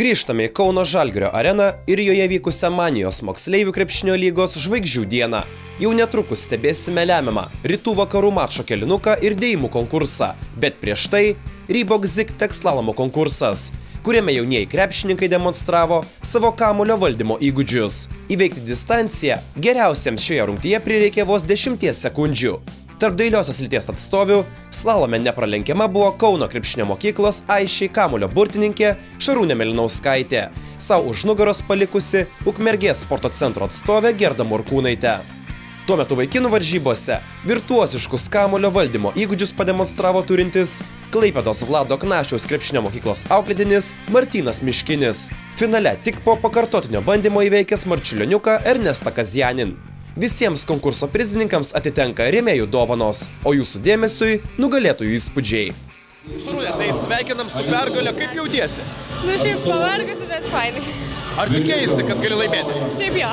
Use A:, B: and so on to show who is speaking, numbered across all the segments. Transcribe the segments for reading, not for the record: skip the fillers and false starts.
A: Grįžtame į Kauno Žalgirio areną ir joje vykusią Manijos moksleivių krepšinio lygos žvaigždžių dieną. Jau netrukus stebėsime lemiamą rytų vakarų mačo kėlinuką ir dėjimų konkursą, bet prieš tai Reebok Zig-Tech slalomo konkursas, kuriame jaunieji krepšininkai demonstravo savo kamuolio valdymo įgūdžius. Įveikti distanciją geriausiems šioje rungtyje prireikė vos 10 sekundžių. Tarp dailiosios lyties atstovių slalome nepralenkiama buvo Kauno krepšinio mokyklos Aišiai kamuolio burtininkė Šarūnė Melinauskaitė, sau už nugaros palikusi Ukmergės sporto centro atstovė Gerda Morkūnaitė. Tuo metu vaikinų varžybose virtuoziškus kamuolio valdymo įgūdžius pademonstravo turintis Klaipėdos Vlado Knašiaus krepšinio mokyklos auklėtinis Martynas Miškinis. Finale tik po pakartotinio bandymo įveikęs Marčiulioniuką Ernestą Kazjanin. Visiems konkurso prizininkams atitenka rėmėjų dovanos, o jūsų dėmesiui nugalėtojų įspūdžiai.
B: Šarūnė, tai sveikinam su pergale, kaip jautiesi?
C: Šiaip pavargusi, bet fainai.
B: Ar tikėjaisi, kad gali laimėti?
C: Šiaip jo.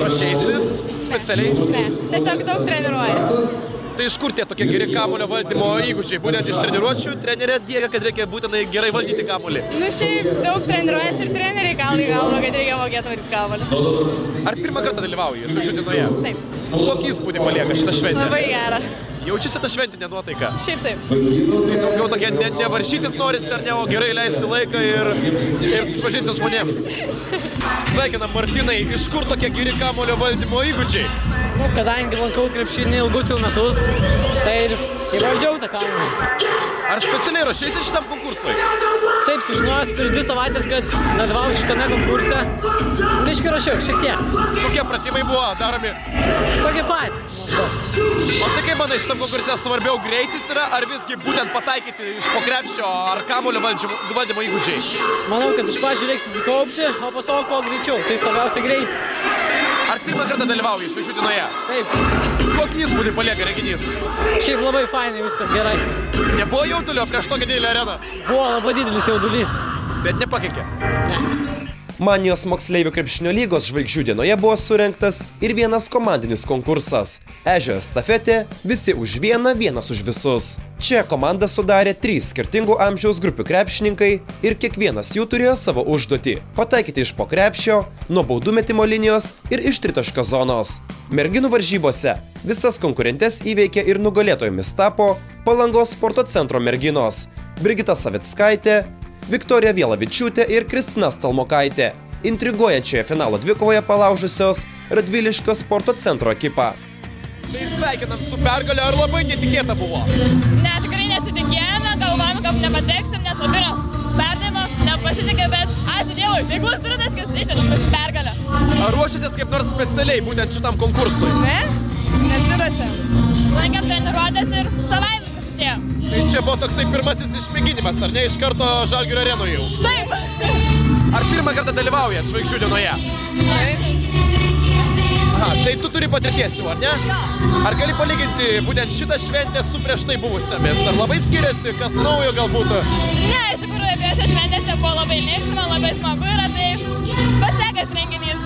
B: Ruošeisi specialiai?
C: Ne, tiesiog daug treniruojas.
B: Tai iš kur tie tokie geri kamuolio valdymo įgūdžiai? Būtent iš treniruočių trenerė diegia, kad reikia būtinai gerai valdyti kamuolį.
C: Šiaip daug treniruojas ir treneriai kalba į galvą, kad reikia mokėti valdyti kamuolį.
B: Ar pirmą kartą dalyvauji žvaigždžių dienoje?
C: Taip.
B: Kokį įspūdį palieka šitą šventę?
C: Labai gerą.
B: Jaučiasi ta šventinė nuotaika?
C: Šiaip taip.
B: Tai daugiau tokie nevaržytis norisi ar ne, o gerai leisti laiką ir susipažinti su žmonėm. Sveikinam, Martynai, iš kur tokie geri kamuolio valdymo įgūdžiai?
D: Kadangi lankau krepšinį ilgus jau metus, tai ir įvaldžiau tą kamuolį.
B: Ar specialiai ruošėsi šitam konkursui?
D: Taip, sužinojęs prieš 2 savaitės, kad dalyvauju šitame konkurse. Biškį ruošiau, šiek tiek.
B: Kokie pratimai buvo daromi?
D: Tokie patys.
B: O tai kaip manai, šitam konkurse svarbiau greitis yra, ar visgi būtent pataikyti iš po krepšio ar kamuolio valdymo įgūdžiai?
D: Manau, kad iš pradžių reiks susikaupti, o po to kuo greičiau. Tai svarbiausia greitis.
B: Ar pirmą kartą dalyvauji žvaigždžių dienoje?
D: Taip.
B: Kokį įspūdį palieka renginys?
D: Šiaip labai fainai, viskas gerai.
B: Nebuvo jaudulio prieš tokią didelę areną?
D: Buvo labai didelis jaudulys.
B: Bet nepakenkė?
D: Ne.
A: Manijos moksleivių krepšinio lygos žvaigždžių dienoje buvo surengtas ir vienas komandinis konkursas. Ežio estafetė visi už vieną, vienas už visus. Čia komandą sudarė 3 skirtingų amžiaus grupių krepšininkai ir kiekvienas jų turėjo savo užduotį – pataikyti iš po krepšio, nuo baudų metimo linijos ir iš tritaškio zonos. Merginų varžybose visas konkurentes įveikė ir nugalėtojomis tapo Palangos sporto centro merginos Brigita Savickaitė, Viktorija Vielavičiūtė ir Kristina Stalmokaitė, intriguojančioje finalo dvikovoje palaužusios Radviliškio sporto centro ekipą.
B: Tai sveikinam su pergale, ar labai netikėta buvo?
C: Ne, tikrai nesitikėjome, galvojame, kad nepateksim, nes labai perdėjimo nepasitikė, bet ačiū Dievui, taiklus tritaškis, išėdom su pergalę.
B: Ar ruošiatės kaip nors specialiai būtent šitam konkursui?
C: Ne, nesiruošiam. Lankėm treniruotės ir savaime viskas išėjo.
B: Tai čia buvo toksai pirmasis išmėginimas, ar ne, iš karto Žalgirio arenoje jau?
C: Taip.
B: Ar pirmą kartą dalyvaujat žvaigždžių dienoje?
C: Taip.
B: Aha, tai tu turi patirties jau, ar ne? Ar gali palyginti būtent šitą šventę su prieš tai buvusiamis? Ar labai skiriasi, kas naujo galbūt?
C: Ne, iš tikrųjų, abiejose šventėse buvo labai linksma, labai smagu yra, tai pasiekęs renginys.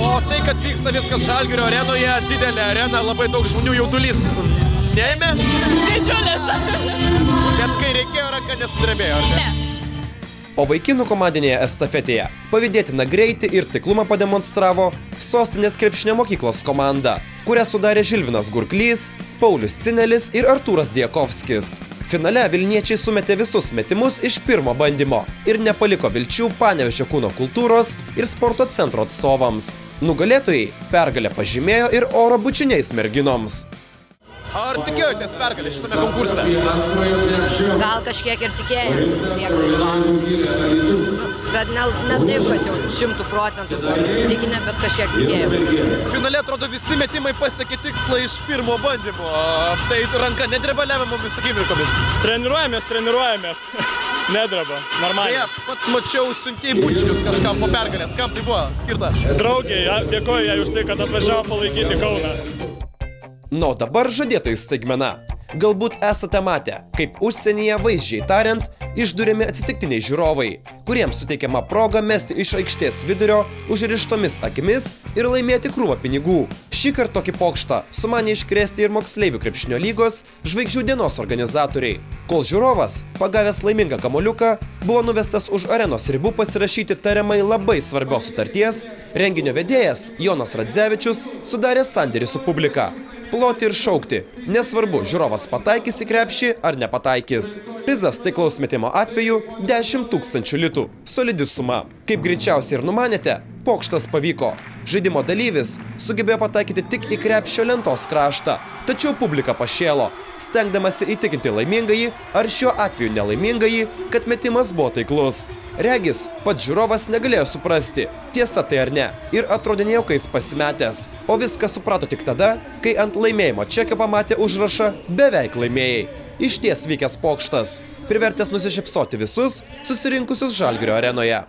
B: O tai, kad vyksta viskas Žalgirio arenoje, didelė arena, labai daug žmonių jaudulys neėmė?
C: Didžiulis.
B: Bet kai reikėjo, ranka nesudrebėjo, ar ne?
C: Ne.
A: O vaikinų komandinėje estafetėje pavydėtiną greitį ir taiklumą pademonstravo Sostinės krepšinio mokyklos komanda, kurią sudarė Žilvinas Gurklys, Paulius Cinelis ir Artūras Diakovskis. Finale vilniečiai sumetė visus metimus iš pirmo bandymo ir nepaliko vilčių Panevėžio kūno kultūros ir sporto centro atstovams. Nugalėtojai pergalę pažymėjo ir oro bučiniais merginoms.
B: Ar tikėjotės pergalę šitame konkurse?
E: Gal kažkiek ir tikėjomės vis tiek dalyvauti. Bet ne taip, kad jau 100% buvo įsitikinę, bet kažkiek tikėjomės.
B: Finale atrodo visi metimai pasiekė tikslą iš pirmo bandymo. Tai ranka nedreba lemiamomis akimirkomis?
F: Treniruojamės. Nedreba, normaliai.
B: Pats mačiau siuntėjai bučinius kažkam po pergalės. Kam tai buvo skirta?
F: Draugiai, dėkoju jai už tai, kad atvažiavo palaikyti Kauną.
A: Nu, dabar žadėtojų staigmena. Galbūt esate matę, kaip užsienyje vaizdžiai tariant, išduriami atsitiktiniai žiūrovai, kuriems suteikiama proga mesti iš aikštės vidurio užrištomis akimis ir laimėti krūvą pinigų. Šįkart tokį pokštą sumanė iškrėsti ir moksleivių krepšinio lygos žvaigždžių dienos organizatoriai, kol žiūrovas, pagavęs laimingą kamuoliuką, buvo nuvestas už arenos ribų pasirašyti tariamai labai svarbios sutarties, renginio vedėjas Jonas Radzevičius sudarė sandėrį su publika. Ploti ir šaukti, nesvarbu, žiūrovas pataikys į krepšį ar nepataikys. Prizas taiklaus metimo atveju 10 000 litų. Solidi suma. Kaip greičiausiai ir numanėte, pokštas pavyko. Žaidimo dalyvis sugebėjo pataikyti tik į krepšio lentos kraštą, tačiau publika pašėlo, stengdamasi įtikinti laimingąjį ar šiuo atveju nelaimingąjį, kad metimas buvo taiklus. Regis, pats žiūrovas negalėjo suprasti, tiesa tai ar ne, ir atrodė nejaukais pasimetęs, o viską suprato tik tada, kai ant laimėjimo čekio pamatė užrašą "Beveik laimėjai". Išties vykęs pokštas, privertęs nusišypsoti visus susirinkusius Žalgirio arenoje.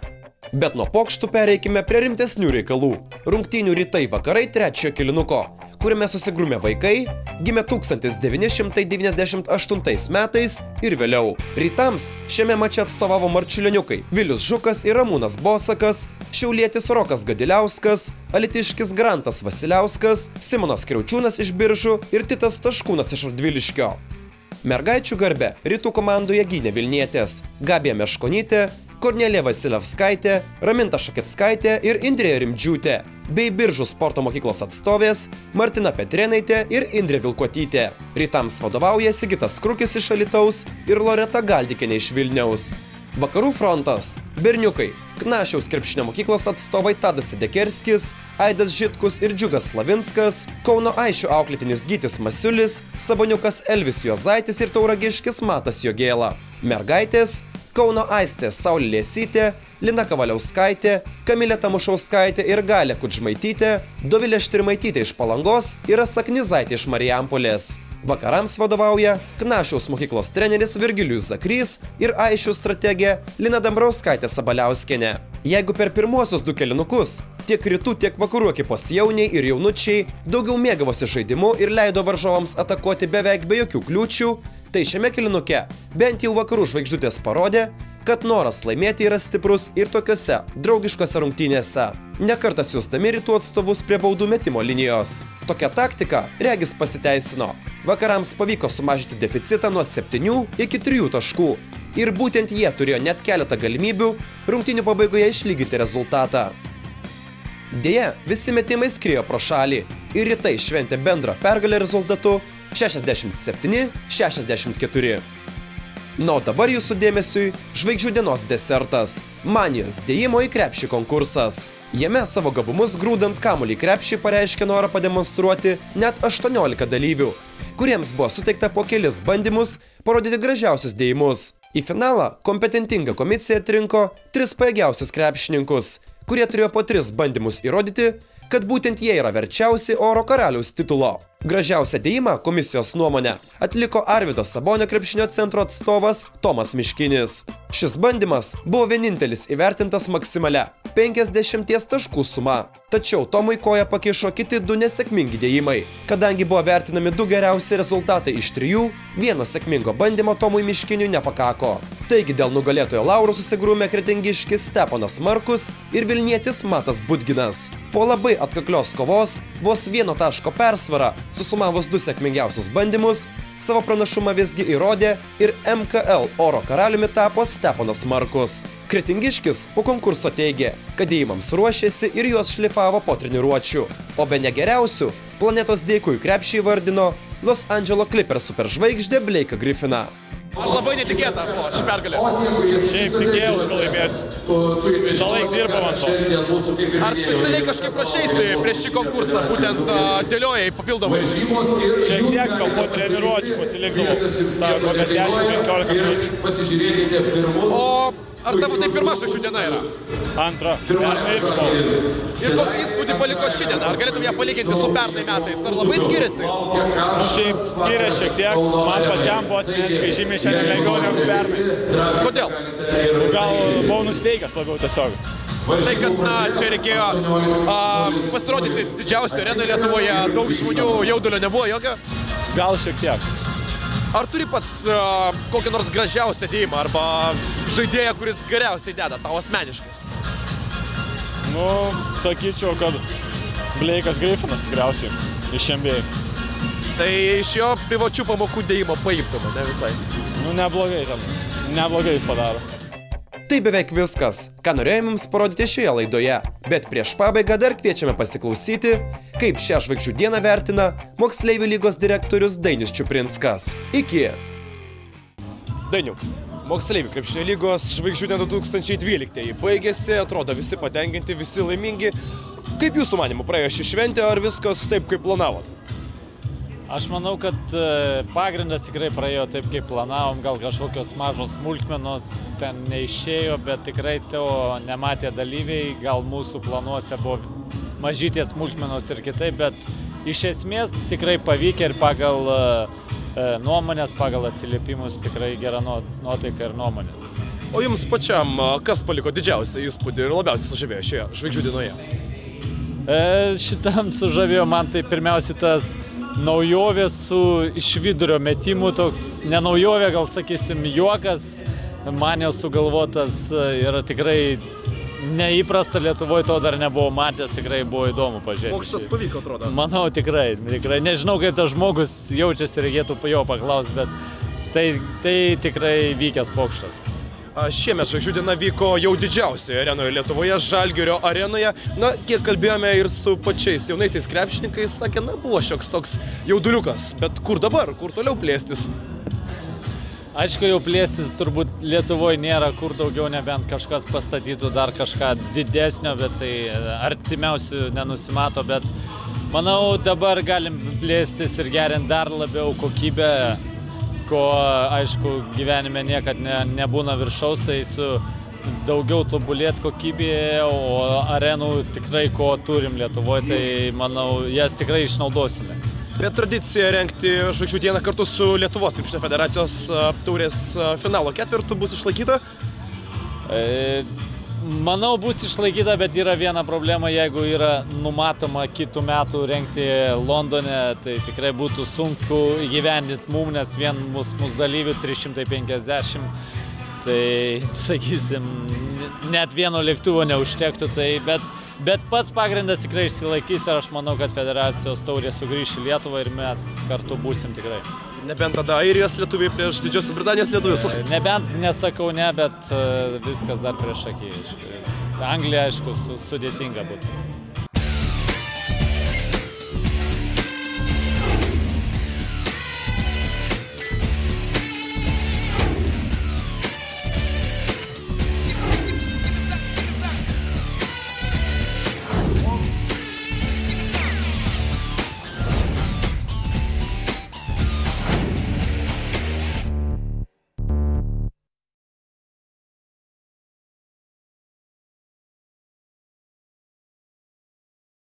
A: Bet nuo pokštų pereikime prie rimtesnių reikalų. Rungtynių rytai vakarai trečiojo kėlinuko, kuriame susigrūmė vaikai, gimė 1998 metais ir vėliau. Rytams šiame mače atstovavo marčiulioniukai Vilius Žukas ir Ramūnas Bosakas, šiaulietis Rokas Gadiliauskas, alytiškis Grantas Vasiliauskas, Simonas Kriaučiūnas iš Biržų ir Titas Taškūnas iš Radviliškio. Mergaičių garbę rytų komandoje gynė vilnietės Gabija Meškonytė, Kornelija Vasiliauskaitė, Raminta Šaketskaitė ir Indrė Rimdžiūtė, bei Biržų sporto mokyklos atstovės Martina Petrėnaitė ir Indrė Vilkuotytė. Rytams vadovauja Sigitas Krukis iš Alytaus ir Loreta Galdikienė iš Vilniaus. Vakarų frontas. Berniukai. Knašiaus krepšinio mokyklos atstovai Tadas Sedekerskis, Aidas Žitkus ir Džiugas Slavinskas, Kauno Aišių auklėtinis Gytis Masiulis, Saboniukas Elvis Juozaitis ir tauragiškis Matas Jogėla. Mergaitės. Kauno Aistės Saulė Liesytė, Lina Kavaliauskaitė, Kamilė Tamušauskaitė ir Galė Kudžmaitytė, Dovilė Štirmaitytė iš Palangos ir Rasa Knizaitė iš Marijampolės. Vakarams vadovauja Knašiaus mokyklos treneris Virgilijus Zakrys ir Aišių strategė Lina Dambrauskaitė Sabaliauskienė. Jeigu per pirmuosius 2 kėlinukus tiek rytų, tiek vakarų ekipos jauniai ir jaunučiai daugiau mėgavosi žaidimu ir leido varžovams atakuoti beveik be jokių kliūčių, tai šiame kėlinuke bent jau vakarų žvaigždutės parodė, kad noras laimėti yra stiprus ir tokiuose draugiškose rungtynėse. Nekartą siųstami rytų atstovus prie baudų metimo linijos. Tokia taktika regis pasiteisino. Vakarams pavyko sumažinti deficitą nuo 7 iki 3 taškų. Ir būtent jie turėjo net keletą galimybių rungtynių pabaigoje išlyginti rezultatą. Deja, visi metimai skriejo pro šalį ir rytai šventė bendrą pergalę rezultatu 67-64. Na, o dabar jūsų dėmesiui žvaigždžių dienos desertas – manijos dėjimo į krepšį konkursas. Jame savo gabumus grūdant kamuolį į krepšį pareiškė norą pademonstruoti net 18 dalyvių, kuriems buvo suteikta po kelis bandymus parodyti gražiausius dėjimus. Į finalą kompetentinga komisija atrinko 3 pajėgiausius krepšininkus, kurie turėjo po 3 bandymus įrodyti, kad būtent jie yra verčiausi Oro karaliaus titulo. Gražiausią dėjimą komisijos nuomonę atliko Arvydo Sabonio krepšinio centro atstovas Tomas Miškinis. Šis bandymas buvo vienintelis įvertintas maksimalia 50 taškų suma. Tačiau Tomui koją pakišo kiti 2 nesėkmingi dėjimai. Kadangi buvo vertinami 2 geriausi rezultatai iš 3, vieno sėkmingo bandymo Tomui Miškiniui nepakako. Taigi dėl nugalėtojo laurų susigrūmė kretingiškis Steponas Markus ir vilnietis Matas Budginas. Po labai atkaklios kovos, vos 1 taško persvarą, susumavus 2 sėkmingiausius bandymus, savo pranašumą visgi įrodė ir MKL Oro karaliumi tapo Steponas Markus. Kretingiškis po konkurso teigė, kad dėjimams ruošėsi ir juos šlifavo po treniruočių. O bene geriausių planetos dėkui krepšį įvardino Los Angeles Clippers superžvaigždė Blake'ą Griffiną.
B: Ar labai netikėta buvo ši pergalė?
F: Šiaip tikėjaus, kad laimėsiu. Visą laiką dirbam ant to.
B: Ar specialiai kažkaip ruošeisi prieš šį konkursą, būtent dėliojai papildomai?
F: Šiek tiek gal po treniruočių pasilikdavau. Kokias 10-15 minučių.
B: O ar tavo tai pirma žvaigždžių diena yra?
F: Antra. Pernai buvau.
B: Ir kokį įspūdį paliko ši diena? Ar galėtum ją palyginti su pernai metais? Ar labai skiriasi?
F: Šiaip skiria šiek tiek. Man pačiam buvo asmeniškai žymiai šiandien lengviau negu pernai.
B: Kodėl?
F: Gal buvau nusteikęs labiau tiesiog.
B: Tai, kad čia reikėjo pasirodyti didžiausioje arenoje Lietuvoje, daug žmonių, jaudulio nebuvo jokio?
F: Gal šiek tiek.
B: Ar turi pats kokią nors gražiausią dėjimą arba žaidėją, kuris geriausiai deda tau asmeniškai?
F: Nu, sakyčiau, kad Blake'as Griffinas tikriausiai iš NBA.
B: Tai iš jo privačių pamokų dėjimo paimtume, ne visai.
F: Nu, neblogai jis padaro.
A: Tai beveik viskas, ką norėjome jums parodyti šioje laidoje. Bet prieš pabaigą dar kviečiame pasiklausyti, kaip šią žvaigždžių dieną vertina Moksleivių lygos direktorius Dainius Čiuprinskas. Iki!
B: Dainiau, Moksleivių krepšinio lygos žvaigždžių diena 2012 baigėsi, atrodo visi patenkinti, visi laimingi. Kaip jūsų manymu praėjo ši šventė, ar viskas taip, kaip planavot?
G: Aš manau, kad pagrindas tikrai praėjo taip, kaip planavom, gal kažkokios mažos smulkmenos ten neišėjo, bet tikrai to nematė dalyviai, gal mūsų planuose buvo mažytės smulkmenos ir kitaip, bet iš esmės tikrai pavykę ir pagal nuomonės, pagal atsiliepimus tikrai gera nuotaika ir nuomonės.
B: O jums pačiam, kas paliko didžiausią įspūdį ir labiausiai sužavėjo šioje žvaigždžių dienoje?
G: Šitam sužavėjo man tai pirmiausia tas naujovė su iš vidurio metimų, toks nenaujovė, gal sakysim, juokas, man jau sugalvotas yra tikrai neįprasta Lietuvoje, to dar nebuvo matęs, tikrai buvo įdomu pažiūrėti.
B: Pokštas pavyko, atrodo.
G: Manau, tikrai. Nežinau, kaip tas žmogus jaučiasi, reikėtų jo paklausti, bet tai tikrai vykęs pokštas.
B: Šiemet žvaigždžių diena vyko jau didžiausioje arenoje Lietuvoje, Žalgirio arenoje. Na, kiek kalbėjome ir su pačiais jaunaisiais krepšininkais, sakė, na, buvo šioks toks jauduliukas. Bet kur dabar, kur toliau plėstis?
G: Aišku, jau plėstis turbūt Lietuvoje nėra kur daugiau, nebent kažkas pastatytų dar kažką didesnio, bet tai artimiausių nenusimato. Bet manau, dabar galim plėstis ir gerinti dar labiau kokybę, ko, aišku, gyvenime niekad nebūna viršaus, tai su daugiau tobulėti kokybėje, o arenų tikrai ko turim Lietuvoje, tai manau, jas tikrai išnaudosime.
B: Bet tradicija rengti žvaigždžių dieną kartu su Lietuvos krepšinio federacijos taurės finalo ketvertu bus išlaikyta?
G: Manau, bus išlaikyta, bet yra viena problema, jeigu yra numatoma kitų metų rengti Londone, tai tikrai būtų sunku įgyvendinti mum, nes vien mūsų dalyvių 350, tai, sakysim, net vieno lėktuvo neužtektų, tai, bet pats pagrindas tikrai išsilaikys ir aš manau, kad federacijos taurė sugrįš į Lietuvą ir mes kartu būsim tikrai.
B: Nebent tada Airijos lietuviai prieš Didžiosios Britanijos lietuvius?
G: Nebent, nesakau ne, bet viskas dar prieš akį. Anglija, aišku, sudėtinga būtų.